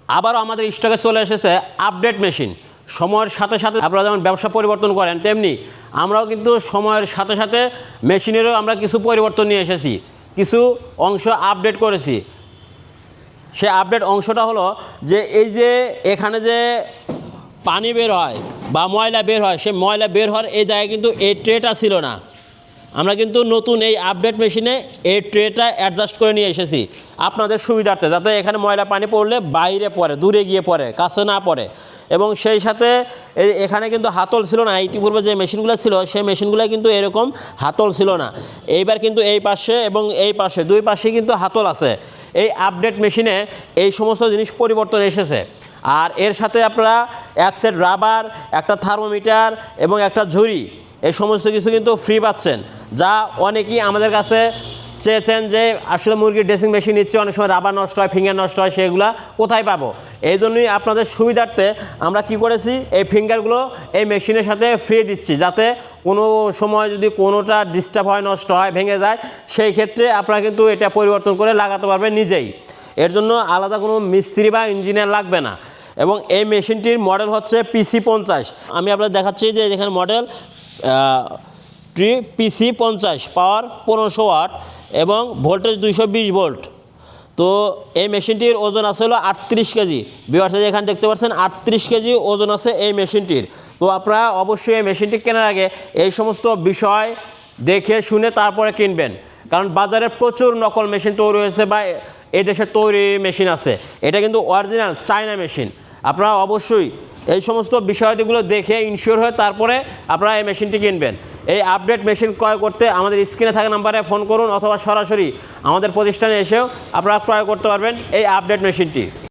আবারও আমাদের স্টকে চলে এসেছে আপডেট মেশিন। সময়ের সাথে সাথে আপনারা যেমন ব্যবসা পরিবর্তন করেন, তেমনি আমরাও কিন্তু সময়ের সাথে সাথে মেশিনেরও আমরা কিছু পরিবর্তন নিয়ে এসেছি, কিছু অংশ আপডেট করেছি। সে আপডেট অংশটা হলো যে এই যে এখানে যে পানি বের হয় বা ময়লা বের হয়, সে ময়লা বের হওয়ার এই জায়গায় কিন্তু এই ট্রেটা ছিল না। আমরা কিন্তু নতুন এই আপডেট মেশিনে এই ট্রেটা অ্যাডজাস্ট করে নিয়ে এসেছি আপনাদের সুবিধার্থে, যাতে এখানে ময়লা পানি পড়লে বাইরে পড়ে, দূরে গিয়ে পড়ে, কাছে না পড়ে। এবং সেই সাথে এখানে কিন্তু হাতল ছিল না। ইতিপূর্বে যে মেশিনগুলো ছিল সেই মেশিনগুলো কিন্তু এরকম হাতল ছিল না। এইবার কিন্তু এই পাশে এবং এই পাশে দুই পাশেই কিন্তু হাতল আছে। এই আপডেট মেশিনে এই সমস্ত জিনিস পরিবর্তন এসেছে। আর এর সাথে আপনারা এক সেট রাবার, একটা থার্মোমিটার এবং একটা ঝুড়ি, এই সমস্ত কিছু কিন্তু ফ্রি পাচ্ছেন, যা অনেকেই আমাদের কাছে চেয়েছেন যে আসলে মুরগির ড্রেসিং মেশিন নিচ্ছে, অনেক সময় রাবার নষ্ট হয়, ফিঙ্গার নষ্ট হয়, সেগুলো কোথায় পাবো? এই জন্যই আপনাদের সুবিধার্থে আমরা কি করেছি, এই ফিঙ্গারগুলো এই মেশিনের সাথে ফ্রি দিচ্ছি, যাতে কোনো সময় যদি কোনোটা ডিস্টার্ব হয়, নষ্ট হয়, ভেঙে যায়, সেই ক্ষেত্রে আপনারা কিন্তু এটা পরিবর্তন করে লাগাতে পারবেন নিজেই। এর জন্য আলাদা কোনো মিস্ত্রি বা ইঞ্জিনিয়ার লাগবে না। এবং এই মেশিনটির মডেল হচ্ছে PC50। আমি আপনাদের দেখাচ্ছি যে এখানে মডেল PC50, পাওয়ার 1500 ওয়াট এবং ভোল্টেজ 220 ভোল্ট। তো এই মেশিনটির ওজন আছে হলো 38 কেজি। ভিউয়ার্স এখানে দেখতে পাচ্ছেন 38 কেজি ওজন আছে এই মেশিনটির। তো আপনারা অবশ্যই এই মেশিনটি কেনার আগে এই সমস্ত বিষয় দেখে শুনে তারপরে কিনবেন, কারণ বাজারে প্রচুর নকল মেশিন তৈরি হয়েছে বা এই দেশে তৈরি মেশিন আছে। এটা কিন্তু অরিজিনাল চায়না মেশিন। আপনারা অবশ্যই এই সমস্ত বিষয়গুলো দেখে ইনশিওর হয়ে তারপরে আপনারা এই মেশিনটি কিনবেন। এই আপডেট মেশিন ক্রয় করতে আমাদের স্ক্রিনে থাকা নাম্বারে ফোন করুন, অথবা সরাসরি আমাদের প্রতিষ্ঠানে এসেও আপনারা ক্রয় করতে পারবেন এই আপডেট মেশিনটি।